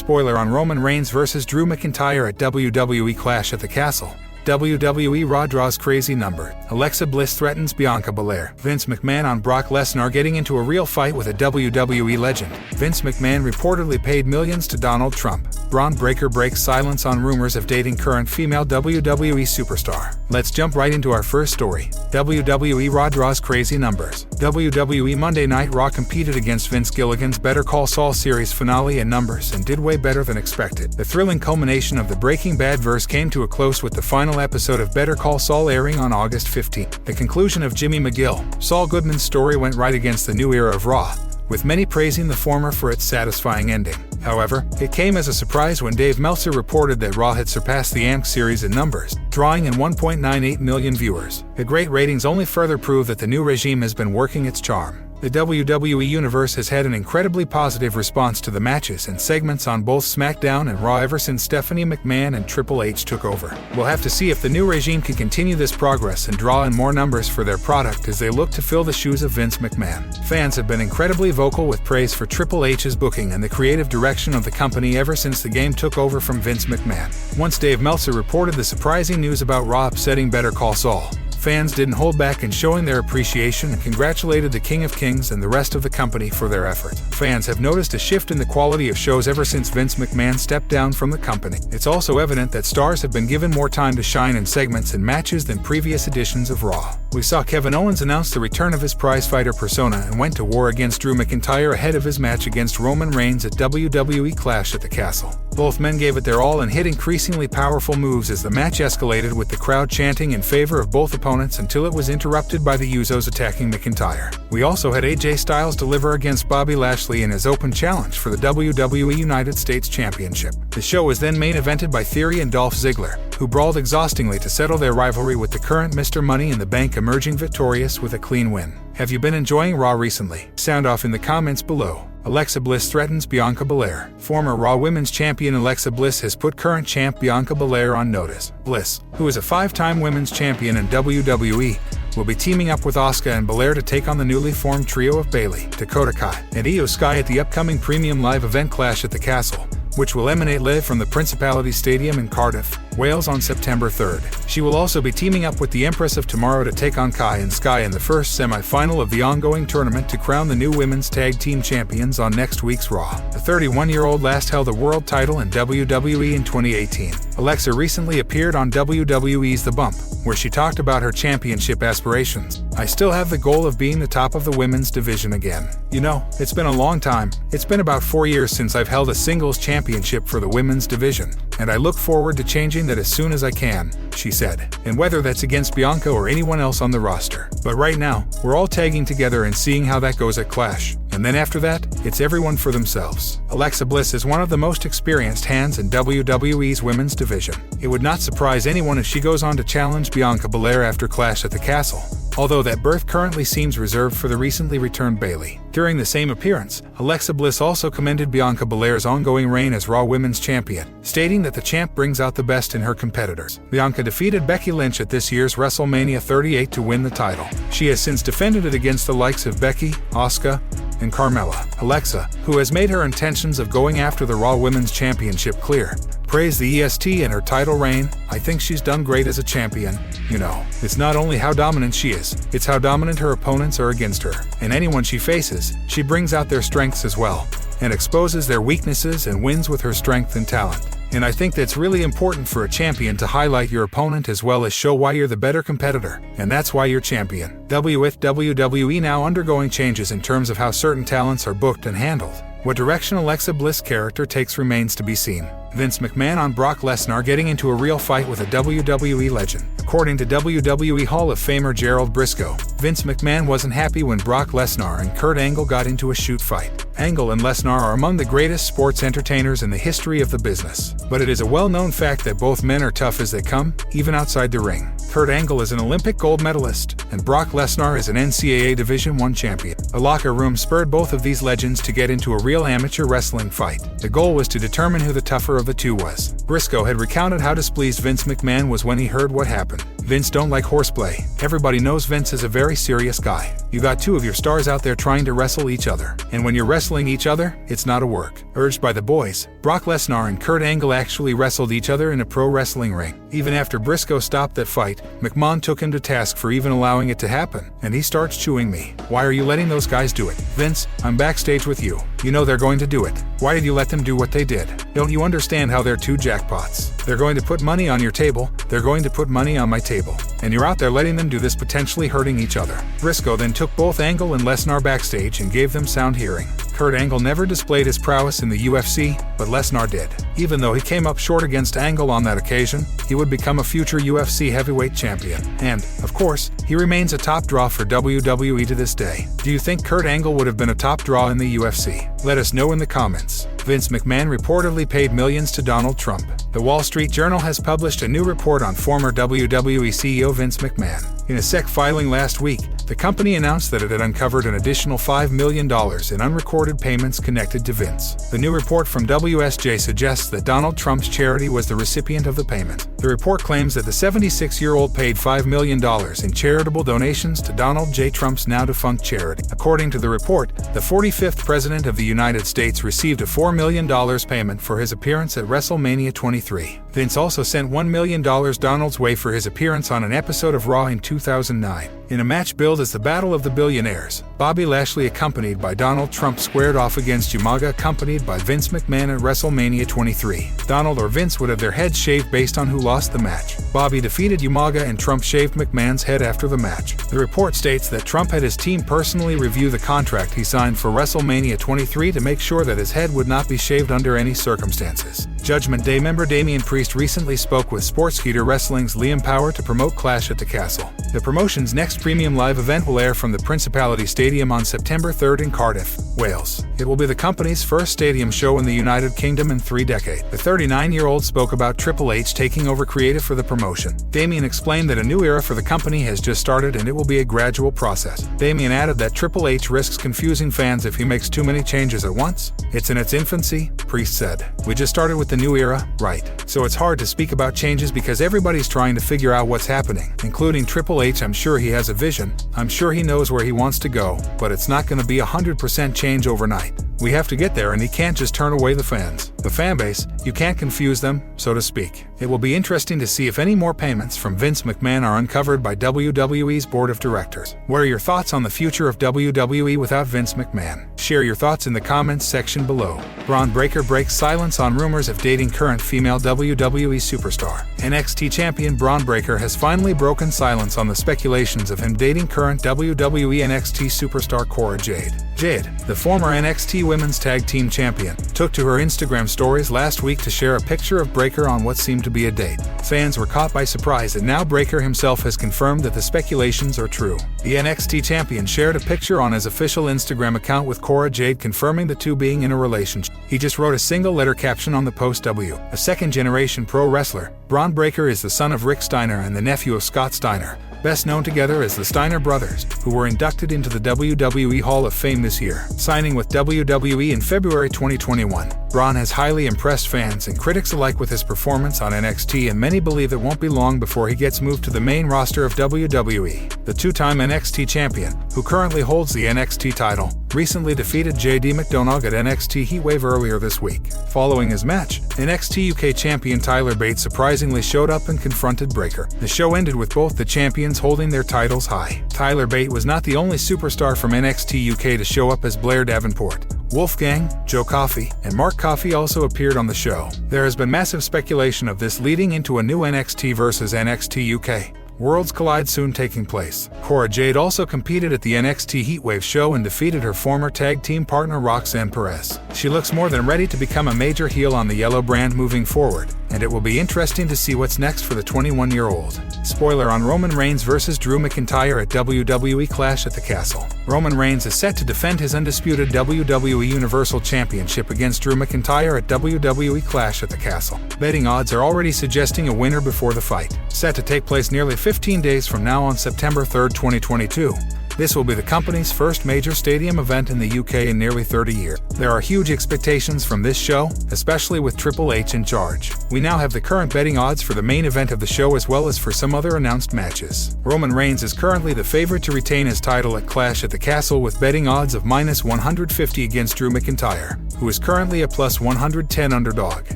Spoiler on Roman Reigns vs. Drew McIntyre at WWE Clash at the Castle. WWE Raw draws crazy number. Alexa Bliss threatens Bianca Belair. Vince McMahon on Brock Lesnar getting into a real fight with a WWE legend. Vince McMahon reportedly paid millions to Donald Trump. Bron Breakker breaks silence on rumors of dating current female WWE superstar. Let's jump right into our first story. WWE Raw draws crazy numbers. WWE Monday Night Raw competed against Vince Gilligan's Better Call Saul series finale in numbers and did way better than expected. The thrilling culmination of the Breaking Bad verse came to a close with the final episode of Better Call Saul airing on August 15. The conclusion of Jimmy McGill, Saul Goodman's story went right against the new era of Raw, with many praising the former for its satisfying ending. However, it came as a surprise when Dave Meltzer reported that Raw had surpassed the AMC series in numbers, drawing in 1.98 million viewers. The great ratings only further prove that the new regime has been working its charm. The WWE Universe has had an incredibly positive response to the matches and segments on both SmackDown and Raw ever since Stephanie McMahon and Triple H took over. We'll have to see if the new regime can continue this progress and draw in more numbers for their product as they look to fill the shoes of Vince McMahon. Fans have been incredibly vocal with praise for Triple H's booking and the creative direction of the company ever since the game took over from Vince McMahon. Once Dave Meltzer reported the surprising news about Raw upsetting Better Call Saul, fans didn't hold back in showing their appreciation and congratulated the King of Kings and the rest of the company for their effort. Fans have noticed a shift in the quality of shows ever since Vince McMahon stepped down from the company. It's also evident that stars have been given more time to shine in segments and matches than previous editions of Raw. We saw Kevin Owens announce the return of his prizefighter persona and went to war against Drew McIntyre ahead of his match against Roman Reigns at WWE Clash at the Castle. Both men gave it their all and hit increasingly powerful moves as the match escalated, with the crowd chanting in favor of both opponents until it was interrupted by the Usos attacking McIntyre. We also had AJ Styles deliver against Bobby Lashley in his open challenge for the WWE United States Championship. The show was then main evented by Theory and Dolph Ziggler, who brawled exhaustingly to settle their rivalry, with the current Mr. Money in the Bank emerging victorious with a clean win. Have you been enjoying Raw recently? Sound off in the comments below. Alexa Bliss threatens Bianca Belair. Former Raw Women's Champion Alexa Bliss has put current champ Bianca Belair on notice. Bliss, who is a 5-time Women's Champion in WWE, will be teaming up with Asuka and Belair to take on the newly formed trio of Bayley, Dakota Kai, and Io Sky at the upcoming premium live event Clash at the Castle, which will emanate live from the Principality Stadium in Cardiff, Wales on September 3rd. She will also be teaming up with the Empress of Tomorrow to take on Kai and Sky in the first semi-final of the ongoing tournament to crown the new Women's Tag Team Champions on next week's Raw. The 31-year-old last held a world title in WWE in 2018. Alexa recently appeared on WWE's The Bump, where she talked about her championship aspirations. "I still have the goal of being the top of the women's division again. You know, it's been a long time. It's been about 4 years since I've held a singles championship for the women's division, and I look forward to changing that as soon as I can," she said. And whether that's against Bianca or anyone else on the roster. But right now, we're all tagging together and seeing how that goes at Clash. And then after that, it's everyone for themselves. Alexa Bliss is one of the most experienced hands in WWE's women's division. It would not surprise anyone if she goes on to challenge Bianca Belair after Clash at the Castle, although that berth currently seems reserved for the recently returned Bayley. During the same appearance, Alexa Bliss also commended Bianca Belair's ongoing reign as Raw Women's Champion, stating that the champ brings out the best in her competitors. Bianca defeated Becky Lynch at this year's WrestleMania 38 to win the title. She has since defended it against the likes of Becky, Asuka, and Carmella. Alexa, who has made her intentions of going after the Raw Women's Championship clear, praised the EST and her title reign. "I think she's done great as a champion. You know, it's not only how dominant she is, it's how dominant her opponents are against her. And anyone she faces, she brings out their strengths as well, and exposes their weaknesses and wins with her strength and talent. And I think that's really important for a champion, to highlight your opponent as well as show why you're the better competitor, and that's why you're champion." With WWE now undergoing changes in terms of how certain talents are booked and handled, what direction Alexa Bliss' character takes remains to be seen. Vince McMahon on Brock Lesnar getting into a real fight with a WWE legend. According to WWE Hall of Famer Gerald Briscoe, Vince McMahon wasn't happy when Brock Lesnar and Kurt Angle got into a shoot fight. Angle and Lesnar are among the greatest sports entertainers in the history of the business, but it is a well-known fact that both men are tough as they come, even outside the ring. Kurt Angle is an Olympic gold medalist, and Brock Lesnar is an NCAA Division I champion. A locker room spurred both of these legends to get into a real amateur wrestling fight. The goal was to determine who the tougher of the two was. Briscoe had recounted how displeased Vince McMahon was when he heard what happened. Vince don't like horseplay. Everybody knows Vince is a very serious guy. You got two of your stars out there trying to wrestle each other. And when you're wrestling each other, it's not a work. Urged by the boys, Brock Lesnar and Kurt Angle actually wrestled each other in a pro wrestling ring. Even after Briscoe stopped that fight, McMahon took him to task for even allowing it to happen. And he starts chewing me. Why are you letting those guys do it? Vince, I'm backstage with you. You know they're going to do it. Why did you let them do what they did? Don't you understand how they're two jackpots? They're going to put money on your table. They're going to put money on my table. And you're out there letting them do this, potentially hurting each other. Briscoe then took both Angle and Lesnar backstage and gave them sound hearing. Kurt Angle never displayed his prowess in the UFC, but Lesnar did. Even though he came up short against Angle on that occasion, he would become a future UFC heavyweight champion. And, of course, he remains a top draw for WWE to this day. Do you think Kurt Angle would have been a top draw in the UFC? Let us know in the comments. Vince McMahon reportedly paid millions to Donald Trump. The Wall Street Journal has published a new report on former WWE CEO Vince McMahon. In a SEC filing last week, the company announced that it had uncovered an additional $5 million in unrecorded payments connected to Vince. The new report from WSJ suggests that Donald Trump's charity was the recipient of the payment. The report claims that the 76-year-old paid $5 million in charitable donations to Donald J. Trump's now-defunct charity. According to the report, the 45th President of the United States received a $4 million payment for his appearance at WrestleMania 23. Vince also sent $1 million Donald's way for his appearance on an episode of Raw in 2009. In a match billed as the Battle of the Billionaires, Bobby Lashley, accompanied by Donald Trump, squared off against Umaga, accompanied by Vince McMahon at WrestleMania 23. Donald or Vince would have their heads shaved based on who lost the match. Bobby defeated Umaga and Trump shaved McMahon's head after the match. The report states that Trump had his team personally review the contract he signed for WrestleMania 23 to make sure that his head would not be shaved under any circumstances. Judgment Day member Damian Priest recently spoke with Sportskeeda Wrestling's Liam Power to promote Clash at the Castle. The promotion's next premium live event will air from the Principality Stadium on September 3rd in Cardiff, Wales. It will be the company's first stadium show in the United Kingdom in 3 decades. The 39-year-old spoke about Triple H taking over creative for the promotion. Damian explained that a new era for the company has just started and it will be a gradual process. Damian added that Triple H risks confusing fans if he makes too many changes at once. It's in its infancy, Priest said. We just started with the new era, right? So it's hard to speak about changes because everybody's trying to figure out what's happening, including Triple H. I'm sure he has a vision. I'm sure he knows where he wants to go, but it's not going to be 100% change overnight. We have to get there and he can't just turn away the fans. The fan base, you can't confuse them, so to speak. It will be interesting to see if any more payments from Vince McMahon are uncovered by WWE's board of directors. What are your thoughts on the future of WWE without Vince McMahon? Share your thoughts in the comments section below. Bron Breakker breaks silence on rumors of dating current female WWE superstar. NXT champion Bron Breakker has finally broken silence on the speculations of him dating current WWE NXT superstar Cora Jade. Jade, the former NXT Women's Tag Team Champion, took to her Instagram stories last week to share a picture of Breakker on what seemed to be a date. Fans were caught by surprise and now Breakker himself has confirmed that the speculations are true. The NXT champion shared a picture on his official Instagram account with Cora Jade confirming the two being in a relationship. He just wrote a single-letter caption on the post. A second-generation pro wrestler, Bron Breakker is the son of Rick Steiner and the nephew of Scott Steiner, best known together as the Steiner brothers, who were inducted into the WWE Hall of Fame this year. Signing with WWE in February 2021, Bron has highly impressed fans and critics alike with his performance on NXT, and many believe it won't be long before he gets moved to the main roster of WWE. The two-time NXT champion, who currently holds the NXT title, recently defeated JD McDonagh at NXT Heatwave earlier this week. Following his match, NXT UK champion Tyler Bate surprisingly showed up and confronted Breakker. The show ended with both the champions holding their titles high. Tyler Bate was not the only superstar from NXT UK to show up, as Blair Davenport, Wolfgang, Joe Coffey, and Mark Coffey also appeared on the show. There has been massive speculation of this leading into a new NXT vs NXT UK Worlds Collide soon taking place. Cora Jade also competed at the NXT Heatwave show and defeated her former tag team partner Roxanne Perez. She looks more than ready to become a major heel on the yellow brand moving forward, and it will be interesting to see what's next for the 21-year-old. Spoiler on Roman Reigns vs Drew McIntyre at WWE Clash at the Castle. Roman Reigns is set to defend his undisputed WWE Universal Championship against Drew McIntyre at WWE Clash at the Castle. Betting odds are already suggesting a winner before the fight, set to take place nearly 15 days from now on September 3, 2022. This will be the company's first major stadium event in the UK in nearly 30 years. There are huge expectations from this show, especially with Triple H in charge. We now have the current betting odds for the main event of the show as well as for some other announced matches. Roman Reigns is currently the favorite to retain his title at Clash at the Castle with betting odds of -150 against Drew McIntyre, who is currently a +110 underdog.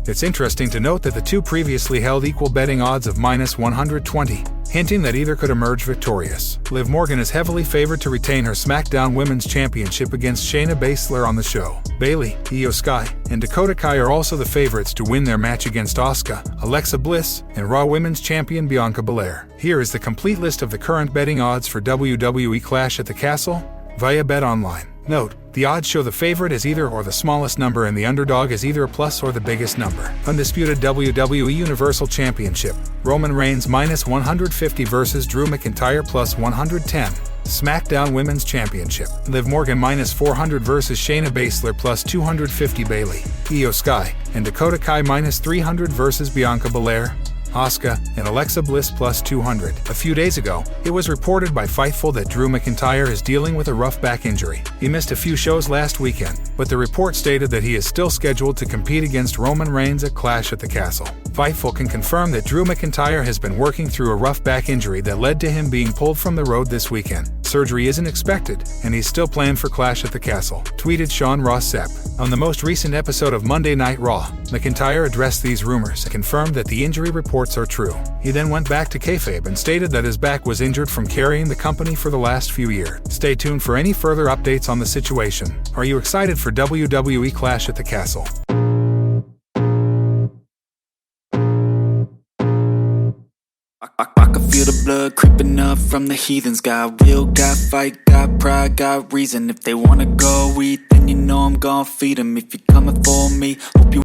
It's interesting to note that the two previously held equal betting odds of -120, hinting that either could emerge victorious. Liv Morgan is heavily favored to retain her SmackDown Women's Championship against Shayna Baszler on the show. Bayley, Io Sky, and Dakota Kai are also the favorites to win their match against Asuka, Alexa Bliss, and Raw Women's Champion Bianca Belair. Here is the complete list of the current betting odds for WWE Clash at the Castle via BetOnline. Note, the odds show the favorite as either or the smallest number and the underdog as either a plus or the biggest number. Undisputed WWE Universal Championship, Roman Reigns -150 versus Drew McIntyre +110. SmackDown Women's Championship, Liv Morgan -400 versus Shayna Baszler +250. Bayley, Io Sky, and Dakota Kai -300 versus Bianca Belair, Asuka, and Alexa Bliss +200. A few days ago, it was reported by Fightful that Drew McIntyre is dealing with a rough back injury. He missed a few shows last weekend, but the report stated that he is still scheduled to compete against Roman Reigns at Clash at the Castle. Fightful can confirm that Drew McIntyre has been working through a rough back injury that led to him being pulled from the road this weekend. Surgery isn't expected, and he's still planned for Clash at the Castle, tweeted Sean Ross Sapp. On the most recent episode of Monday Night Raw, McIntyre addressed these rumors and confirmed that the injury reports are true. He then went back to kayfabe and stated that his back was injured from carrying the company for the last few years. Stay tuned for any further updates on the situation. Are you excited for WWE Clash at the Castle? I can feel the blood creeping up from the heathens. Got will, got fight, got pride, got reason. If they wanna go eat, then you know I'm gon' feed them. If you're coming for me, hope you